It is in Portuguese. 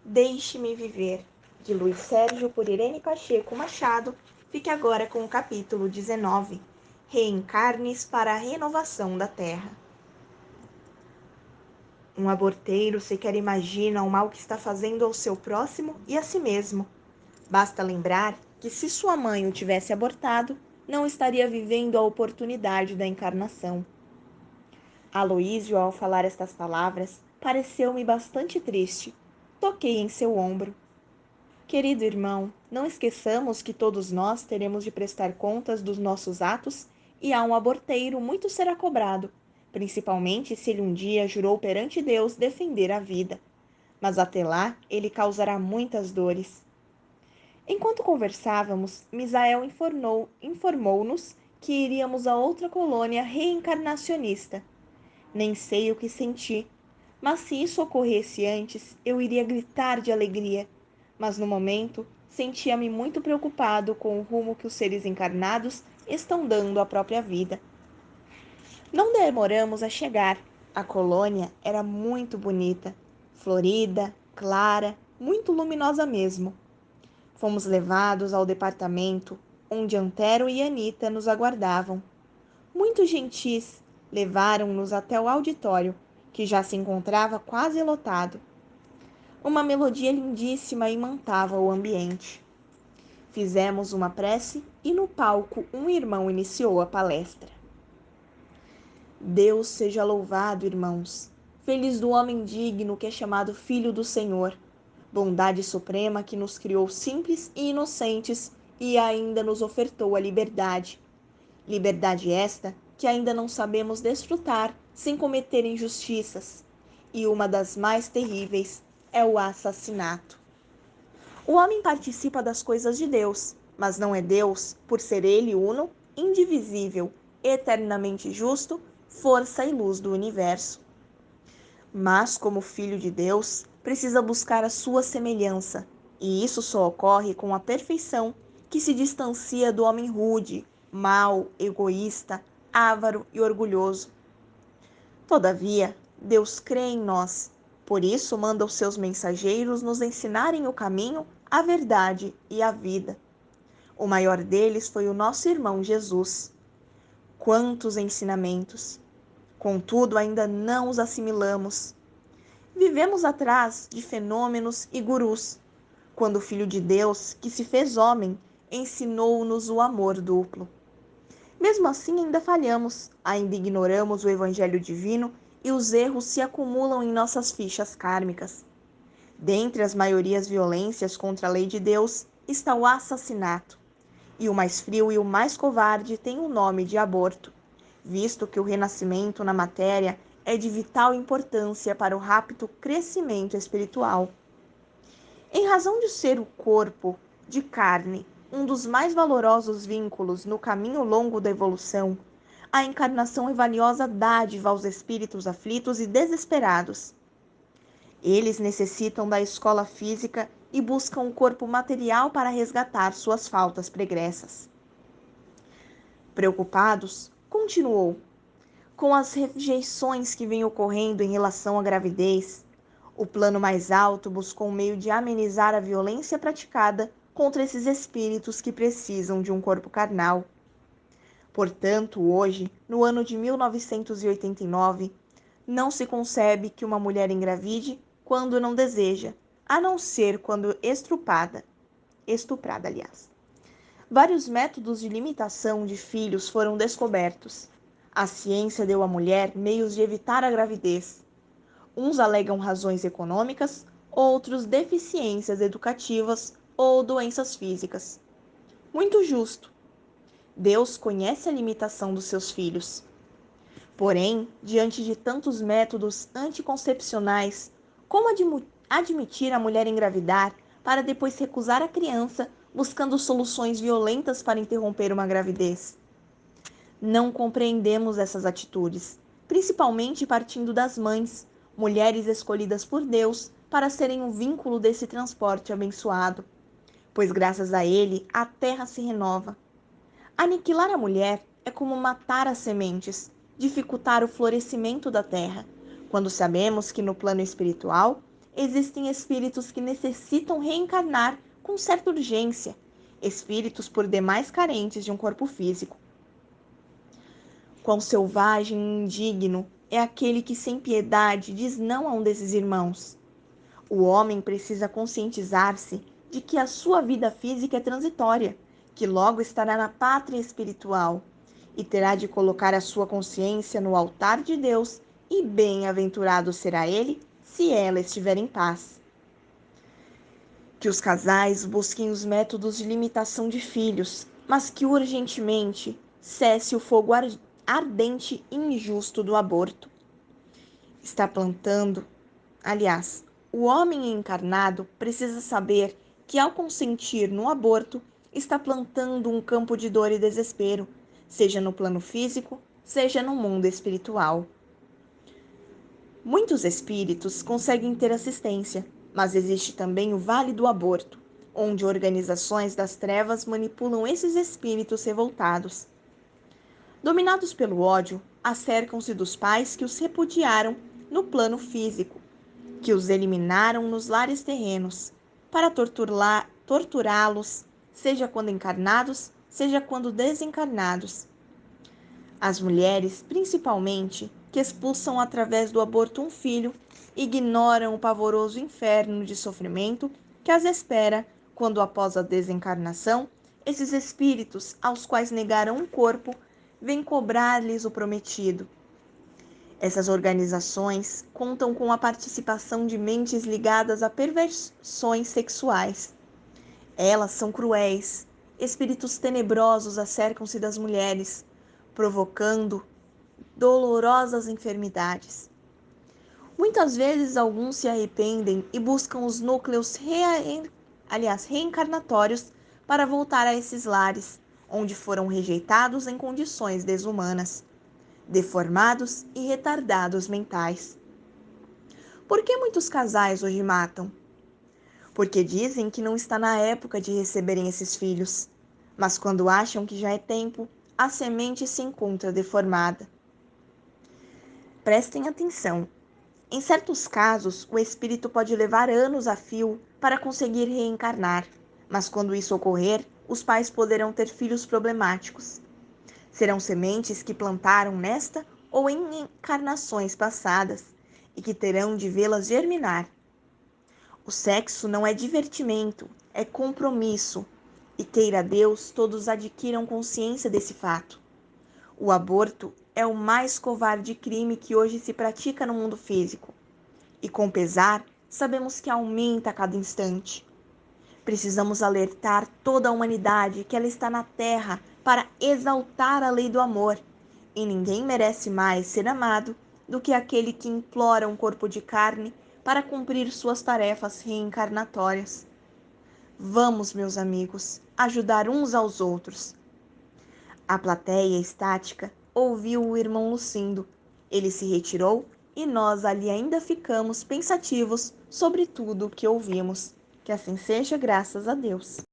Deixe-me Viver, de Luiz Sérgio por Irene Pacheco Machado, fique agora com o capítulo 19, Reencarnes para a Renovação da Terra. Um aborteiro sequer imagina o mal que está fazendo ao seu próximo e a si mesmo. Basta lembrar que se sua mãe o tivesse abortado, não estaria vivendo a oportunidade da encarnação. Aloísio, ao falar estas palavras, pareceu-me bastante triste. Toquei em seu ombro. Querido irmão, não esqueçamos que todos nós teremos de prestar contas dos nossos atos e a um aborteiro muito será cobrado, principalmente se ele um dia jurou perante Deus defender a vida. Mas até lá ele causará muitas dores. Enquanto conversávamos, Misael informou-nos que iríamos a outra colônia reencarnacionista. Nem sei o que senti, mas se isso ocorresse antes, eu iria gritar de alegria. Mas no momento, sentia-me muito preocupado com o rumo que os seres encarnados estão dando à própria vida. Não demoramos a chegar. A colônia era muito bonita, florida, clara, muito luminosa mesmo. Fomos levados ao departamento, onde Antero e Anita nos aguardavam. Muito gentis, levaram-nos até o auditório, que já se encontrava quase lotado. Uma melodia lindíssima imantava o ambiente. Fizemos uma prece e no palco um irmão iniciou a palestra. Deus seja louvado, irmãos. Feliz do homem digno que é chamado Filho do Senhor. Bondade suprema que nos criou simples e inocentes e ainda nos ofertou a liberdade. Liberdade esta que ainda não sabemos desfrutar sem cometer injustiças. E uma das mais terríveis é o assassinato. O homem participa das coisas de Deus, mas não é Deus, por ser ele uno, indivisível, eternamente justo, força e luz do universo. Mas, como filho de Deus, precisa buscar a sua semelhança, e isso só ocorre com a perfeição que se distancia do homem rude, mau, egoísta, avaro e orgulhoso. Todavia, Deus crê em nós, por isso manda os seus mensageiros nos ensinarem o caminho, a verdade e a vida. O maior deles foi o nosso irmão Jesus. Quantos ensinamentos! Contudo, ainda não os assimilamos. Vivemos atrás de fenômenos e gurus, quando o Filho de Deus, que se fez homem, ensinou-nos o amor duplo. Mesmo assim, ainda falhamos, ainda ignoramos o Evangelho divino e os erros se acumulam em nossas fichas kármicas. Dentre as maiorias violências contra a lei de Deus está o assassinato. E o mais frio e o mais covarde tem o nome de aborto, visto que o renascimento na matéria é de vital importância para o rápido crescimento espiritual. Em razão de ser o corpo de carne um dos mais valorosos vínculos no caminho longo da evolução, a encarnação é valiosa dádiva aos espíritos aflitos e desesperados. Eles necessitam da escola física e buscam o corpo material para resgatar suas faltas pregressas. Preocupados, continuou, com as rejeições que vêm ocorrendo em relação à gravidez, o plano mais alto buscou um meio de amenizar a violência praticada contra esses espíritos que precisam de um corpo carnal. Portanto, hoje, no ano de 1989, não se concebe que uma mulher engravide quando não deseja, a não ser quando estuprada, aliás. Vários métodos de limitação de filhos foram descobertos. A ciência deu à mulher meios de evitar a gravidez. Uns alegam razões econômicas, outros deficiências educativas ou doenças físicas. Muito justo. Deus conhece a limitação dos seus filhos. Porém, diante de tantos métodos anticoncepcionais, como admitir a mulher engravidar para depois recusar a criança, buscando soluções violentas para interromper uma gravidez? Não compreendemos essas atitudes, principalmente partindo das mães, mulheres escolhidas por Deus para serem o vínculo desse transporte abençoado, pois graças a ele a terra se renova. Aniquilar a mulher é como matar as sementes, dificultar o florescimento da terra, quando sabemos que no plano espiritual existem espíritos que necessitam reencarnar com certa urgência, espíritos por demais carentes de um corpo físico. Quão selvagem e indigno é aquele que sem piedade diz não a um desses irmãos. O homem precisa conscientizar-se de que a sua vida física é transitória, que logo estará na pátria espiritual, e terá de colocar a sua consciência no altar de Deus, e bem-aventurado será ele se ela estiver em paz. Que os casais busquem os métodos de limitação de filhos, mas que urgentemente cesse o fogo ardente e injusto do aborto. Está plantando, aliás, o homem encarnado precisa saber que, ao consentir no aborto, está plantando um campo de dor e desespero, seja no plano físico, seja no mundo espiritual. Muitos espíritos conseguem ter assistência, mas existe também o Vale do Aborto, onde organizações das trevas manipulam esses espíritos revoltados. Dominados pelo ódio, acercam-se dos pais que os repudiaram no plano físico, que os eliminaram nos lares terrenos, para torturá-los, seja quando encarnados, seja quando desencarnados. As mulheres, principalmente, que expulsam através do aborto um filho, ignoram o pavoroso inferno de sofrimento que as espera quando, após a desencarnação, esses espíritos, aos quais negaram um corpo, vêm cobrar-lhes o prometido. Essas organizações contam com a participação de mentes ligadas a perversões sexuais. Elas são cruéis, espíritos tenebrosos acercam-se das mulheres, provocando dolorosas enfermidades. Muitas vezes alguns se arrependem e buscam os núcleos reencarnatórios para voltar a esses lares, onde foram rejeitados em condições desumanas, deformados e retardados mentais. Por que muitos casais hoje matam? Porque dizem que não está na época de receberem esses filhos, mas quando acham que já é tempo, a semente se encontra deformada. Prestem atenção. Em certos casos, o espírito pode levar anos a fio para conseguir reencarnar, mas quando isso ocorrer, os pais poderão ter filhos problemáticos. Serão sementes que plantaram nesta ou em encarnações passadas e que terão de vê-las germinar. O sexo não é divertimento, é compromisso, e queira Deus todos adquiram consciência desse fato. O aborto é o mais covarde crime que hoje se pratica no mundo físico, e com pesar, sabemos que aumenta a cada instante. Precisamos alertar toda a humanidade que ela está na Terra para exaltar a lei do amor, e ninguém merece mais ser amado do que aquele que implora um corpo de carne para cumprir suas tarefas reencarnatórias. Vamos, meus amigos, ajudar uns aos outros. A plateia estática ouviu o irmão Lucindo. Ele se retirou e nós ali ainda ficamos pensativos sobre tudo o que ouvimos. Que assim seja, graças a Deus.